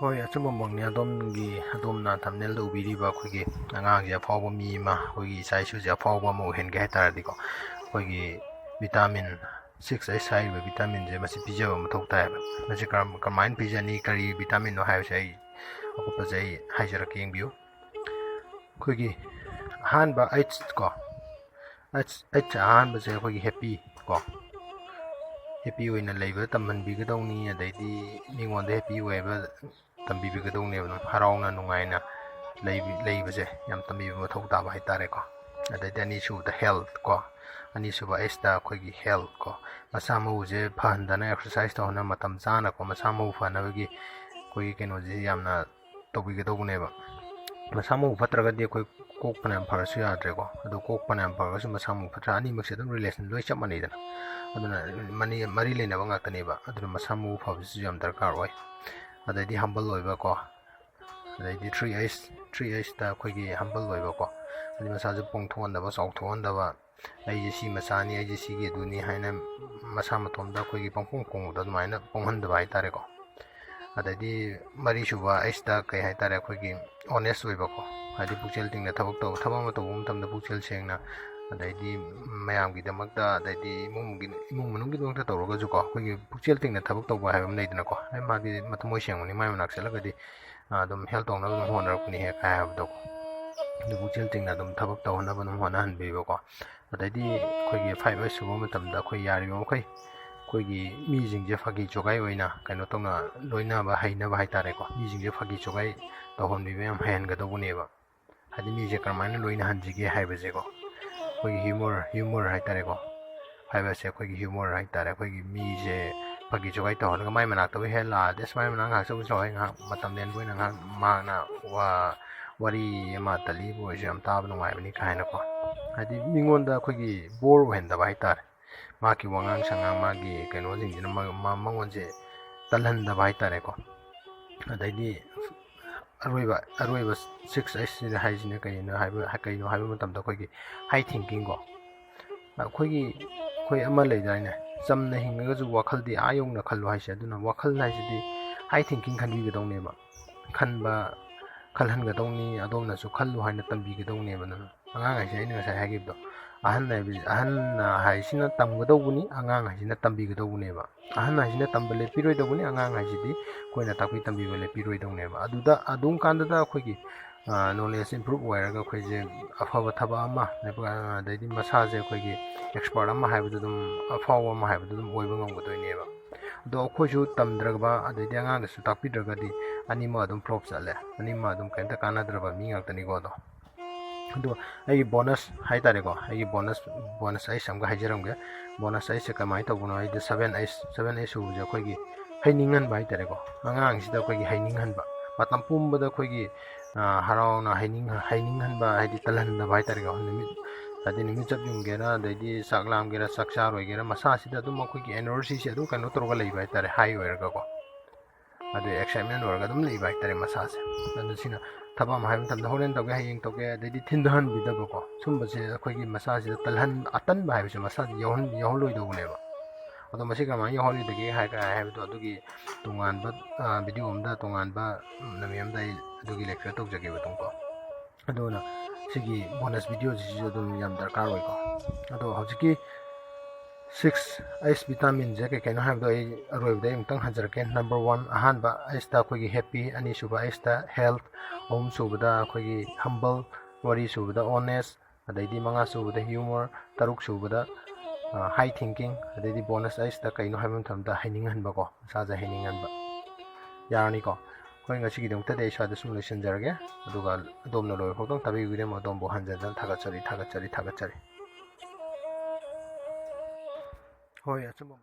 ꯍꯣꯏ ꯑꯆꯨꯝꯕꯃꯛꯅꯤ ꯑꯗꯣꯝꯅ ꯊꯝꯅꯦꯜꯗ ꯎꯕꯤꯔꯤꯕ ꯑꯩꯈꯣꯏꯒꯤ ꯑꯉꯥꯡꯁꯦ ꯑꯐꯥꯎꯕ ꯃꯤ ꯑꯃ ꯑꯩꯈꯣꯏꯒꯤ ꯏꯆꯥ ꯏꯁꯨꯁꯦ ꯑꯐꯥꯎꯕ ꯑꯃ ꯑꯣꯏꯍꯟꯒꯦ ꯍꯥꯏꯇꯥꯔꯗꯤꯀꯣ ꯑꯩꯈꯣꯏꯒꯤ ꯚꯤꯇꯥꯃꯤꯟ 6H ꯍꯥꯏꯔꯤꯕ ꯚꯤꯇꯥꯃꯤꯟꯁꯦ ꯃꯁꯤ ꯄꯤꯖꯕ ꯃꯊꯧ ꯇꯥꯏꯌꯦꯕ ꯃꯁꯤ ꯀꯃꯥꯏꯅ ꯄꯤꯖꯅꯤ ꯀꯔꯤ ꯚꯤꯇꯥꯃꯤꯟꯅꯣ ꯍꯥꯏꯕꯁꯦ ꯑꯩ ꯑꯀꯨꯞꯄꯁꯦ ꯑꯩ ꯍꯥꯏꯖꯔꯛꯀꯦ ꯌꯦꯡꯕꯤꯌꯨ ꯑꯩꯈꯣꯏꯒꯤ ꯑꯍꯥꯟꯕ H ꯑꯍꯥꯟꯕꯁꯦ ꯑꯩꯈꯣꯏꯒꯤ ꯍꯦꯄꯤ ꯀꯣ ꯍꯦꯄꯤ ꯑꯣꯏꯅ ꯂꯩꯕ ꯇꯝꯍꯟꯕꯤꯒꯗꯧꯅꯤ ꯑꯗꯩꯗꯤ ꯃꯤꯉꯣꯟꯗ ꯍꯦꯄꯤ ꯑꯣꯏꯕ ꯇꯝꯕꯤꯒꯗꯧꯅꯦꯕ ꯑꯗꯨꯝ ꯍꯔꯥꯎꯅ ꯅꯨꯡꯉꯥꯏꯅ ꯂꯩꯕꯁꯦ ꯌꯥꯝ ꯇꯝꯕꯤꯕ ꯃꯊꯧ ꯇꯥꯕ ꯍꯥꯏꯇꯥꯔꯦꯀꯣ ꯑꯗꯩꯗꯤ ꯑꯅꯤꯁꯨꯕꯗ ꯍꯦꯜꯊ ꯀꯣ ꯑꯅꯤꯁꯨꯕ Hꯗ ꯑꯩꯈꯣꯏꯒꯤ ꯍꯦꯜꯊ ꯀꯣ ꯃꯁꯥ ꯃꯎꯁꯦ ꯐꯍꯟꯗꯅ ꯑꯦꯛꯁꯔꯁꯥꯏꯁ ꯇꯧꯍꯟꯅ ꯃꯇꯝ ꯆꯥꯅꯀꯣ ꯃꯁꯥ ꯃꯎ ꯐꯅꯕꯒꯤ ꯑꯩꯈꯣꯏꯒꯤ ꯀꯩꯅꯣꯁꯦ ꯌꯥꯝꯅ ꯇꯧꯕꯤꯒꯗꯧꯕꯅꯦꯕ ꯃꯁꯥ ꯃꯎ ꯐꯠꯇ꯭ꯔꯒꯗꯤ ꯑꯩꯈꯣꯏ ꯀꯣꯛ ꯐꯅꯌꯥꯝ ꯐꯔꯁꯨ ꯌꯥꯗ꯭ꯔꯦꯀꯣ ꯑꯗꯣ ꯀꯣꯛ ꯐꯅꯌꯥꯝ ꯐꯔꯒꯁꯨ ꯃꯁꯥ ꯃꯎ ꯐꯠꯇ꯭ꯔ ꯑꯅꯤꯃꯛꯁꯦ ꯑꯗꯨꯝ ꯔꯤꯂꯦꯁꯟ ꯂꯣꯏ ꯆꯞ ꯃꯥꯟꯅꯩꯗꯅ ꯑꯗꯨꯅ ꯃꯔꯤ ꯂꯩꯅꯕ ꯉꯥꯛꯇꯅꯦꯕ ꯑꯗꯨꯅ ꯃꯁꯥ ꯃꯎ ꯐꯕꯁꯤꯁꯨ ꯌꯥꯝ ꯗꯔꯀꯥꯔ ꯑꯣꯏ ꯑꯗꯩꯗꯤ ꯍꯝꯕꯜ ꯑꯣꯏꯕꯀꯣ ꯑꯗꯩꯗꯤ 3Hꯇ ꯑꯩꯈꯣꯏꯒꯤ ꯍꯝꯕꯜ ꯑꯣꯏꯕꯀꯣ ꯍꯥꯏꯗꯤ ꯃꯁꯥꯁꯨ ꯄꯣꯡꯊꯣꯛꯍꯟꯗꯕ ꯆꯥꯎꯊꯣꯛꯍꯟꯗꯕ ꯑꯩꯁꯦ ꯁꯤ ꯃꯆꯥꯅꯤ ꯑꯩꯁꯦ ꯁꯤꯒꯤ ꯑꯗꯨꯅꯤ ꯍꯥꯏꯅ ꯃꯁꯥ ꯃꯇꯣꯝꯗ ꯑꯩꯈꯣꯏꯒꯤ ꯄꯣꯡꯕꯗꯣ ꯑꯗꯨꯃꯥꯏꯅ ꯄꯣꯡꯍꯟꯗꯕ ꯍꯥꯏꯇꯥꯔꯦꯀꯣ ꯑꯗꯩꯗꯤ ꯃꯔꯤꯁꯨꯕ Hꯇ ꯀꯩ ꯍꯥꯏꯇꯥꯔꯦ ꯑꯩꯈꯣꯏꯒꯤ ꯑꯣꯅꯦꯁ ꯑꯣꯏꯕꯀꯣ ꯍꯥꯏꯗꯤ ꯄꯨꯛꯆꯦꯜ ꯇꯤꯡꯅ ꯊꯕꯛ ꯑꯃ ꯇꯧꯕ ꯃꯇꯝꯗ ꯄꯨꯛꯆꯦꯜ ꯁꯦꯡꯅ ꯑꯗꯩꯗꯤ ꯃꯌꯥꯝꯒꯤꯗꯃꯛꯇ ꯑꯗꯩꯗꯤ ꯏꯃꯨꯡ ꯃꯅꯨꯡꯒꯤꯗꯃꯛꯇ ꯇꯧꯔꯒꯁꯨꯀꯣ ꯑꯩꯈꯣꯏꯒꯤ ꯄꯨꯛꯆꯦꯜ ꯇꯤꯡꯅ ꯊꯕꯛ ꯇꯧꯕ ꯍꯥꯏꯕ ꯑꯃ ꯂꯩꯗꯅꯀꯣ ꯃꯥꯗꯤ ꯊꯃꯣꯏ ꯁꯦꯡꯕꯅꯤ ꯃꯥꯏ ꯃꯅꯥꯛ ꯆꯠꯂꯒꯗꯤ ꯑꯗꯨꯝ ꯍꯦꯜꯞ ꯇꯧꯅꯕ ꯑꯗꯨꯝ ꯍꯣꯠꯅꯔꯛꯄꯅꯤ ꯍꯦꯛ ꯍꯥꯏꯕꯗꯣ ꯑꯗꯨ ꯄꯨꯛꯆꯦꯜ ꯇꯤꯡꯅ ꯑꯗꯨꯝ ꯊꯕꯛ ꯇꯧꯍꯟꯅꯕ ꯑꯗꯨꯝ ꯍꯣꯠꯅꯍꯟꯕꯤꯕꯀꯣ ꯑꯗꯩꯗꯤ ꯑꯩꯈꯣꯏꯒꯤ 5H ꯁꯨꯕ ꯃꯇꯝꯗ ꯑꯩꯈꯣꯏ ꯌꯥꯔꯤꯕ ꯃꯈꯩ ꯑꯩꯈꯣꯏꯒꯤ ꯃꯤꯁꯤꯡꯁꯦ ꯐꯥꯒꯤ ꯖꯣꯒꯥꯏ ꯑꯣꯏꯅ ꯀꯩꯅꯣ ꯇꯧꯅ ꯂꯣꯏꯅꯕ ꯍꯩꯅꯕ ꯍꯥꯏꯇꯥꯔꯦꯀꯣ ꯃꯤꯁꯤꯡꯁꯦ ꯐꯥꯒꯤ ꯖꯣꯒꯥꯏ ꯇꯧꯍꯟꯕꯤꯕ ꯌꯥꯝ ꯍꯩꯍꯟꯒꯗꯧꯕꯅꯦꯕ ꯍꯥꯏꯗꯤ ꯃꯤꯁꯦ ꯀꯔꯝꯍꯥꯏꯅ ꯂꯣꯏꯅꯍꯟꯁꯤꯒꯦ ꯍꯥꯏꯕꯁꯦꯀꯣ ꯑꯩꯈꯣꯏꯒꯤ ꯍ꯭ꯌꯨꯃꯔ ꯍꯥꯏꯇꯥꯔꯦꯀꯣ ꯍꯥꯏꯕꯁꯦ ꯑꯩꯈꯣꯏꯒꯤ ꯍ꯭ꯌꯨꯃꯔ ꯍꯥꯏꯇꯥꯔꯦ ꯑꯩꯈꯣꯏꯒꯤ ꯃꯤꯁꯦ ꯐꯥꯒꯤ ꯖꯣꯒꯥꯏ ꯇꯧꯍꯜꯂꯒ ꯃꯥꯏ ꯃꯅꯥꯛꯇꯕꯨ ꯍꯦꯛ ꯂꯥꯛꯑꯗꯤ ꯑꯁ ꯃꯥꯏ ꯃꯅꯥꯛ ꯉꯥꯏꯍꯥꯛ ꯆꯠꯂꯨꯁꯤ ꯂꯥꯛꯑꯣ ꯉꯥꯏꯍꯥꯛ ꯃꯇꯝ ꯂꯦꯟꯕ ꯑꯣꯏꯅ ꯉꯥꯏꯍꯥꯛ ꯃꯍꯥꯛꯅ ꯋꯥꯔꯤ ꯑꯃ ꯇꯂꯤꯕꯨ ꯑꯣꯏꯔꯁꯨ ꯌꯥꯝ ꯇꯥꯕ ꯅꯨꯡꯉꯥꯏꯕꯅꯤ ꯀꯥꯏꯅꯀꯣ ꯍꯥꯏꯗꯤ ꯃꯤꯉꯣꯟꯗ ꯑꯩꯈꯣꯏꯒꯤ ꯕꯣꯔ ꯑꯣꯏꯍꯟꯗꯕ ꯍꯥꯏꯇꯥꯔꯦ ꯃꯥꯒꯤ ꯋꯥꯉꯥꯡ ꯁꯉꯥꯡ ꯃꯥꯒꯤ ꯀꯩꯅꯣꯁꯤꯡꯁꯤꯅ ꯃꯉꯣꯟꯁꯦ ꯇꯜꯍꯟꯗꯕ ꯍꯥꯏꯇꯥꯔꯦꯀꯣ ꯑꯗꯩꯗꯤ ꯑꯔꯣꯏꯕ 6Hꯁꯤꯗ ꯍꯥꯏꯁꯤꯅ ꯀꯩꯅꯣ ꯍꯥꯏꯕ ꯃꯇꯝꯗ ꯑꯩꯈꯣꯏꯒꯤ ꯍꯥꯏ ꯊꯤꯡꯀꯤꯡꯀꯣ ꯑꯩꯈꯣꯏ ꯑꯃ ꯂꯩꯗꯥꯏꯅꯦ ꯆꯝꯅ ꯍꯤꯡꯉꯒꯁꯨ ꯋꯥꯈꯜꯗꯤ ꯑꯥ ꯌꯧꯅ ꯈꯜꯂꯨ ꯍꯥꯏꯁꯦ ꯑꯗꯨꯅ ꯋꯥꯈꯜ ꯍꯥꯏꯁꯤꯗꯤ ꯍꯥꯏ ꯊꯤꯡꯀꯤꯡ ꯈꯟꯕꯤꯒꯗꯧꯅꯦꯕ ꯈꯜꯍꯟꯒꯗꯧꯅꯤ ꯑꯗꯣꯝꯅꯁꯨ ꯈꯜꯂꯨ ꯍꯥꯏꯅ ꯇꯝꯕꯤꯒꯗꯧꯅꯦꯕ ꯑꯗꯨꯅ ꯑꯉꯥꯡ ꯍꯥꯏꯁꯦ ꯑꯩꯅ ꯉꯁꯥꯏ ꯍꯥꯏꯈꯤꯕꯗꯣ ꯑꯍꯟꯅ ꯍꯥꯏꯁꯤꯅ ꯇꯝꯒꯗꯧꯕꯅꯤ ꯑꯉꯥꯡ ꯍꯥꯏꯁꯤꯅ ꯇꯝꯕꯤꯒꯗꯧꯕꯅꯦꯕ ꯑꯍꯟ ꯍꯥꯏꯁꯤꯅ ꯇꯝꯕ ꯂꯦꯞꯄꯤꯔꯣꯏꯗꯧꯕꯅꯤ ꯑꯉꯥꯡ ꯍꯥꯏꯁꯤꯗꯤ ꯑꯩꯈꯣꯏꯅ ꯇꯥꯛꯄꯤ ꯇꯝꯕꯤꯕ ꯂꯦꯞꯄꯤꯔꯣꯏꯗꯧꯅꯦꯕ ꯑꯗꯨꯝ ꯀꯥꯟꯗꯨꯗ ꯑꯩꯈꯣꯏꯒꯤ ꯅꯣꯂꯦꯖ ꯏꯝꯄ꯭ꯔꯨꯞ ꯑꯣꯏꯔꯒ ꯑꯩꯈꯣꯏꯁꯦ ꯑꯐꯕ ꯊꯕꯛ ꯑꯃ ꯑꯗꯩꯗꯤ ꯃꯁꯥꯁꯦ ꯑꯩꯈꯣꯏꯒꯤ ꯑꯦꯛꯁꯄꯥꯔꯠ ꯑꯃ ꯍꯥꯏꯕꯗꯨ ꯑꯗꯨꯝ ꯑꯐꯥꯎꯕ ꯑꯃ ꯍꯥꯏꯕꯗꯨ ꯑꯗꯨꯝ ꯑꯣꯏꯕ ꯉꯝꯒꯗꯣꯏꯅꯦꯕ ꯑꯗꯣ ꯑꯩꯈꯣꯏꯁꯨ ꯇꯝꯗ꯭ꯔꯕ ꯑꯗꯩꯗꯤ ꯑꯉꯥꯡꯗꯁꯨ ꯇꯥꯛꯄꯤꯗ꯭ꯔꯒꯗꯤ ꯑꯅꯤꯃꯛ ꯑꯗꯨꯝ ꯐ꯭ꯂꯣꯞ ꯆꯠꯂꯦ ꯑꯅꯤꯃꯛ ꯑꯗꯨꯝ ꯀꯩꯝꯇ ꯀꯥꯟꯅꯗ꯭ꯔꯕ ꯃꯤ ꯉꯥꯛꯇꯅꯤꯀꯣ ꯑꯗꯣ ꯑꯩꯒꯤ ꯕꯣꯅꯁ ꯍꯥꯏꯇꯥꯔꯦꯀꯣ ꯑꯩꯒꯤ ꯕꯣꯅꯁ ꯑꯩꯁ ꯑꯃꯒ ꯍꯥꯏꯖꯔꯝꯒꯦ ꯕꯣꯅꯁ ꯑꯩꯁꯦ ꯀꯃꯥꯏꯅ ꯇꯧꯕꯅꯣ ꯑꯩꯗꯤ 7H ꯁꯨꯕꯁꯦ ꯑꯩꯈꯣꯏꯒꯤ ꯍꯩꯅꯤꯡꯍꯟꯕ ꯍꯥꯏꯇꯥꯔꯦꯀꯣ ꯑꯉꯥꯡꯁꯤꯗ ꯑꯩꯈꯣꯏꯒꯤ ꯍꯩꯅꯤꯡꯍꯟꯕ ꯃꯇꯝ ꯄꯨꯝꯕꯗ ꯑꯩꯈꯣꯏꯒꯤ ꯍꯔꯥꯎꯅ ꯍꯩꯅꯤꯡꯍꯟꯕ ꯍꯥꯏꯗꯤ ꯇꯜꯍꯟꯗꯕ ꯍꯥꯏꯇꯥꯔꯦꯀꯣ ꯅꯨꯃꯤꯠ ꯆꯞ ꯌꯨꯡꯒꯦꯔꯥ ꯑꯗꯩꯗꯤ ꯆꯥꯛ ꯂꯥꯝꯒꯦꯔꯥ ꯆꯥꯛ ꯆꯥꯔꯣꯏꯒꯦꯔꯥ ꯃꯁꯥꯁꯤꯗ ꯑꯗꯨꯝ ꯑꯩꯈꯣꯏꯒꯤ ꯑꯦꯅꯔꯖꯤꯁꯦ ꯑꯗꯨꯝ ꯀꯩꯅꯣ ꯇꯧꯔꯒ ꯂꯩꯕ ꯍꯥꯏꯇꯥꯔꯦ ꯍꯥꯏ ꯑꯣꯏꯔꯒꯀꯣ ꯑꯗꯩ ꯑꯦꯛꯁꯥꯏꯠꯃꯦꯟ ꯑꯣꯏꯔꯒ ꯑꯗꯨꯝ ꯂꯩꯕ ꯍꯥꯏꯇꯥꯔꯦ ꯃꯁꯥꯁꯦ ꯑꯗꯨ ꯁꯤꯅ ꯊꯕꯛ ꯑꯃ ꯍꯥꯏꯕ ꯃꯇꯝꯗ ꯍꯣꯔꯦꯟ ꯇꯧꯒꯦ ꯍꯌꯦꯡ ꯇꯧꯒꯦ ꯑꯗꯩꯗꯤ ꯊꯤꯟꯊꯍꯟꯕꯤꯗꯕꯀꯣ ꯁꯨꯝꯕꯁꯦ ꯑꯩꯈꯣꯏꯒꯤ ꯃꯁꯥꯁꯤꯗ ꯑꯇꯟꯕ ꯍꯥꯏꯕꯁꯦ ꯃꯁꯥꯗ ꯌꯥꯎꯍꯜꯂꯣꯏꯗꯧꯕꯅꯦꯕ ꯑꯗꯣ ꯃꯁꯤ ꯀꯃꯥꯏꯅ ꯌꯥꯎꯍꯜꯂꯣꯏꯗꯒꯦ ꯍꯥꯏꯕꯗꯣ ꯑꯗꯨꯒꯤ ꯇꯣꯉꯥꯟꯕ ꯚꯤꯗꯤꯑꯣ ꯑꯝꯗ ꯇꯣꯉꯥꯟꯕ ꯅꯨꯃꯤꯠ ꯑꯃꯗ ꯑꯩ ꯑꯗꯨꯒꯤ ꯂꯦꯛꯆꯔ ꯇꯧꯖꯒꯦꯕ ꯑꯗꯨꯝꯀꯣ ꯑꯗꯨꯅ ꯁꯤꯒꯤ ꯕꯣꯅꯁ ꯚꯤꯗꯤꯑꯣꯁꯤꯁꯨ ꯑꯗꯨꯝ ꯌꯥꯝ ꯗꯔꯀꯥꯔ ꯑꯣꯏꯀꯣ ꯑꯗꯣ ꯍꯧꯖꯤꯛꯀꯤ 6H ꯚꯤꯇꯥꯃꯤꯟꯁꯦ ꯀꯩꯅꯣ ꯍꯥꯏꯕꯗꯣ ꯑꯩ ꯑꯔꯣꯏꯕꯗ ꯑꯩ ꯑꯃꯨꯛꯇꯪ ꯍꯟꯖꯔꯛꯀꯦ ꯅꯝꯕꯔ 1 ꯑꯍꯥꯟꯕ Hꯇ ꯑꯩꯈꯣꯏꯒꯤ ꯍꯦꯄꯤ ꯑꯅꯤꯁꯨꯕ Hꯇ ꯍꯦꯜꯊ ꯑꯍꯨꯝ ꯁꯨꯕꯗ ꯑꯩꯈꯣꯏꯒꯤ ꯍꯝꯕꯜ ꯃꯔꯤ ꯁꯨꯕꯗ ꯑꯣꯅꯦꯁ ꯑꯗꯩꯗꯤ ꯃꯉꯥ ꯁꯨꯕꯗ ꯍ꯭ꯌꯨꯃꯔ ꯇꯔꯨꯛ ꯁꯨꯕꯗ ꯍꯥꯏ ꯊꯤꯡꯀꯤꯡ ꯑꯗꯩꯗꯤ ꯕꯣꯅꯁ Hꯇ ꯀꯩꯅꯣ ꯍꯥꯏꯕ ꯃꯇꯝꯗ ꯍꯩꯅꯤꯡꯍꯟꯕꯀꯣ ꯃꯁꯥꯁꯦ ꯍꯩꯅꯤꯡꯍꯟꯕ ꯌꯥꯔꯅꯤꯀꯣ ꯑꯩꯈꯣꯏ ꯉꯁꯤꯒꯤꯗꯃꯛꯇꯗꯤ ꯑꯩ ꯁ꯭ꯋꯥꯏꯗ ꯁꯨꯝ ꯂꯣꯏꯁꯤꯟꯖꯔꯒꯦ ꯑꯗꯨꯒ ꯑꯗꯣꯝꯅ ꯂꯣꯏꯕ ꯐꯥꯎꯗꯪ ꯇꯥꯕꯤꯕꯒꯤꯗꯃꯛ ꯑꯗꯣꯝꯕꯨ ꯍꯟꯖꯤꯟꯅ ꯊꯥꯒꯠꯆꯔꯤ ꯍꯣꯏ ꯑꯆꯨꯝꯕ